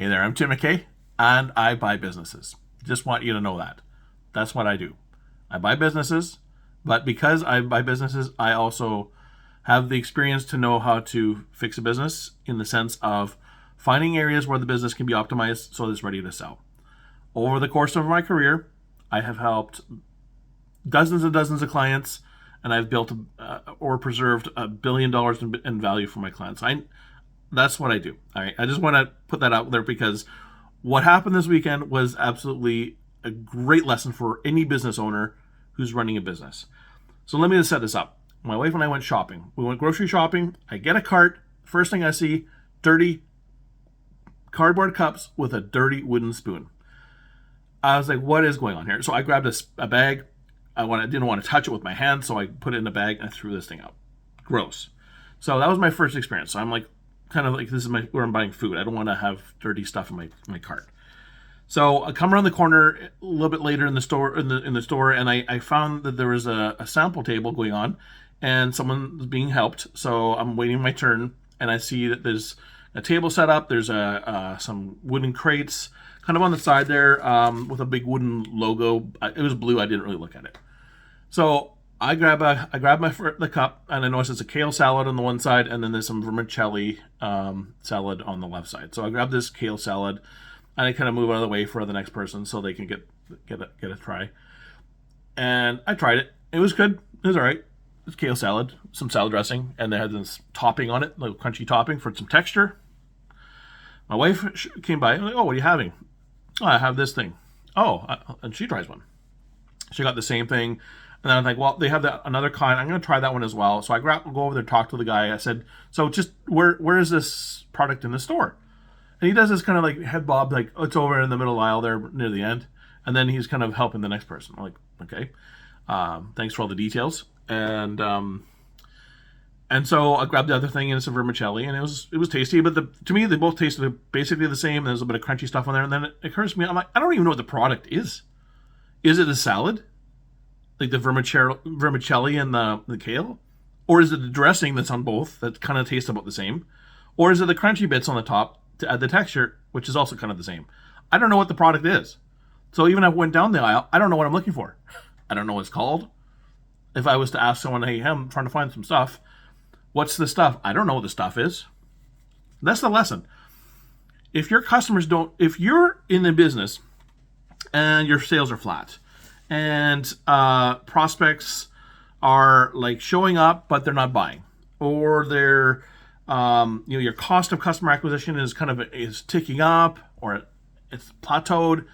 Hey there, I'm Tim McKay, and I buy businesses. Just want you to know that. That's what I do. I buy businesses, but because I buy businesses, I also have the experience to know how to fix a business in the sense of finding areas where the business can be optimized so it's ready to sell. Over the course of my career, I have helped dozens and dozens of clients, and I've built or preserved $1 billion in value for my clients. That's what I do. All right. I just want to put that out there because what happened this weekend was absolutely a great lesson for any business owner who's running a business. So let me just set this up. My wife and I went shopping. We went grocery shopping. I get a cart. First thing I see, dirty cardboard cups with a dirty wooden spoon. I was like, what is going on here? So I grabbed a bag. I didn't want to touch it with my hand, so I put it in a bag and I threw this thing out. Gross. So that was my first experience. So I'm like, kind of like, this is where I'm buying food. I don't want to have dirty stuff in my cart. So I come around the corner a little bit later in the store, and I found that there was a sample table going on, and someone was being helped. So I'm waiting my turn, and I see that there's a table set up. There's some wooden crates kind of on the side there with a big wooden logo. It was blue. I didn't really look at it. So I grab the cup, and I notice it's a kale salad on the one side, and then there's some vermicelli salad on the left side. So I grab this kale salad, and I kind of move out of the way for the next person so they can get a try. And I tried it. It was good. It was all right. It's kale salad, some salad dressing, and they had this topping on it, like crunchy topping for some texture. My wife came by. I'm like, oh, what are you having? Oh, I have this thing. Oh, and she tries one. She got the same thing. And then I'm like, well, they have another kind. I'm going to try that one as well. So I go over there, talk to the guy. I said, so just where is this product in the store? And he does this kind of like head bob, like, oh, it's over in the middle aisle there near the end. And then he's kind of helping the next person. I'm like, okay, thanks for all the details. And so I grabbed the other thing, and it's a vermicelli, and it was tasty. But to me, they both tasted basically the same. There's a bit of crunchy stuff on there. And then it occurs to me, I'm like, I don't even know what the product is. Is it a salad? Like the vermicelli and the kale? Or is it the dressing that's on both that kind of tastes about the same? Or is it the crunchy bits on the top to add the texture, which is also kind of the same? I don't know what the product is. So even if I went down the aisle, I don't know what I'm looking for. I don't know what it's called. If I was to ask someone, hey, I'm trying to find some stuff, what's the stuff? I don't know what the stuff is. That's the lesson. If you're in the business and your sales are flat, and prospects are like showing up, but they're not buying, or they're, your cost of customer acquisition is ticking up, or it's plateaued.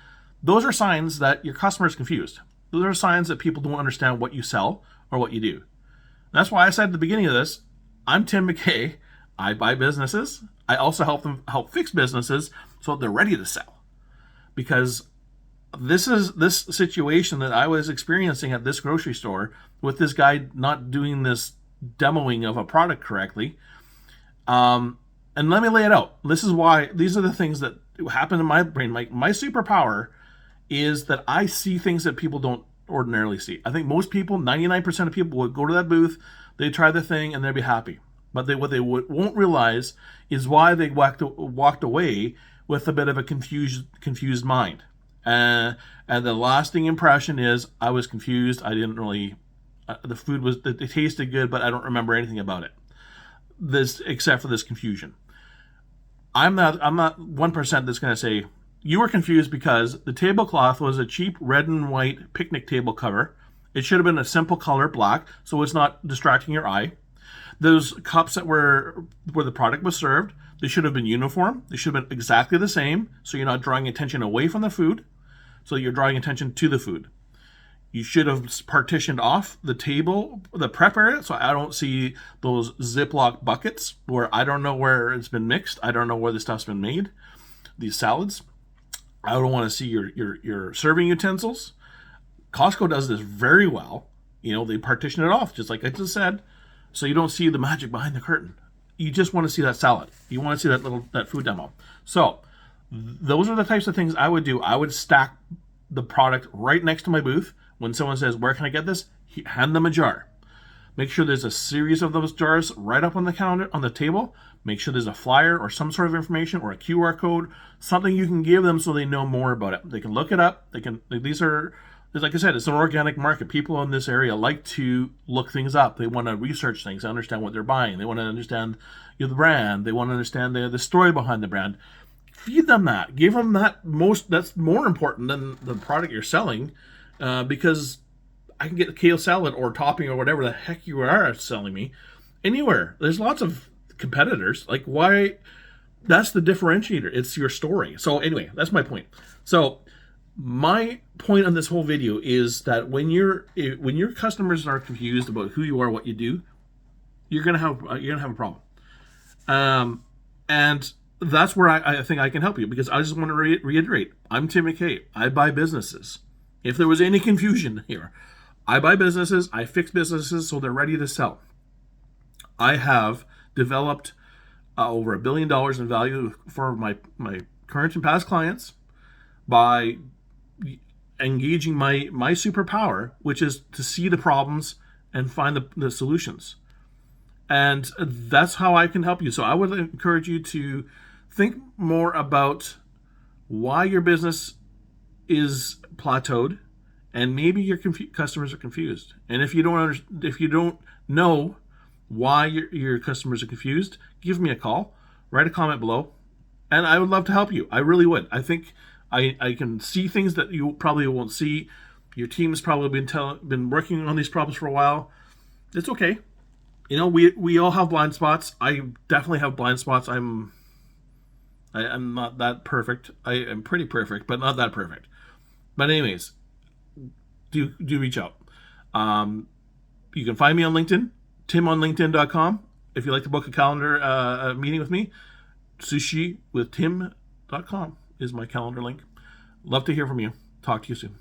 Those are signs that your customer is confused. Those are signs that people don't understand what you sell or what you do. And that's why I said at the beginning of this, I'm Tim McKay. I buy businesses. I also help fix businesses so they're ready to sell, because this situation that I was experiencing at this grocery store with this guy not doing this demoing of a product correctly. And let me lay it out. These are the things that happen in my brain. Like, my superpower is that I see things that people don't ordinarily see. I think most people, 99% of people, would go to that booth, they try the thing, and they'll be happy. But what they won't realize is why they walked away with a bit of a confused mind. And the lasting impression is I was confused. I didn't really, the food it tasted good, but I don't remember anything about it. Except for this confusion. I'm not 1% that's going to say you were confused because the tablecloth was a cheap red and white picnic table cover. It should have been a simple color, black, so it's not distracting your eye. Those cups that were where the product was served, they should have been uniform. They should have been exactly the same, so you're not drawing attention away from the food. So you're drawing attention to the food. You should have partitioned off the table, the prep area, so I don't see those Ziploc buckets where I don't know where it's been mixed. I don't know where the stuff's been made. These salads. I don't want to see your serving utensils. Costco does this very well. They partition it off, just like I just said, so you don't see the magic behind the curtain. You just want to see that salad. You want to see that food demo. So those are the types of things I would do. I would stack the product right next to my booth. When someone says, where can I get this? Hand them a jar. Make sure there's a series of those jars right up on the counter, on the table. Make sure there's a flyer or some sort of information or a QR code, something you can give them so they know more about it. They can look it up. They can. These are, like I said, it's an organic market. People in this area like to look things up. They want to research things, understand what they're buying. They want to understand the brand. They want to understand the story behind the brand. Feed them that. Give them that. That's more important than the product you're selling, because I can get kale salad or topping or whatever the heck you are selling me anywhere. There's lots of competitors. Like, why? That's the differentiator. It's your story. So anyway, that's my point. So my point on this whole video is that when your customers are confused about who you are, what you do, you're gonna have a problem. And that's where I think I can help you, because I just want to reiterate. I'm Tim McKay. I buy businesses. If there was any confusion here, I buy businesses, I fix businesses so they're ready to sell. I have developed over $1 billion in value for my current and past clients by engaging my superpower, which is to see the problems and find the solutions. And that's how I can help you. So I would encourage you to think more about why your business is plateaued, and maybe your customers are confused. And if you don't know why your customers are confused, give me a call, write a comment below, and I would love to help you. I really would. I think I can see things that you probably won't see. Your team has probably been working on these problems for a while. It's okay. We all have blind spots. I definitely have blind spots. I'm not that perfect. I am pretty perfect, but not that perfect. But anyways, do reach out. You can find me on LinkedIn, timonlinkedin.com. If you'd like to book a calendar meeting with me, sushiwithtim.com is my calendar link. Love to hear from you. Talk to you soon.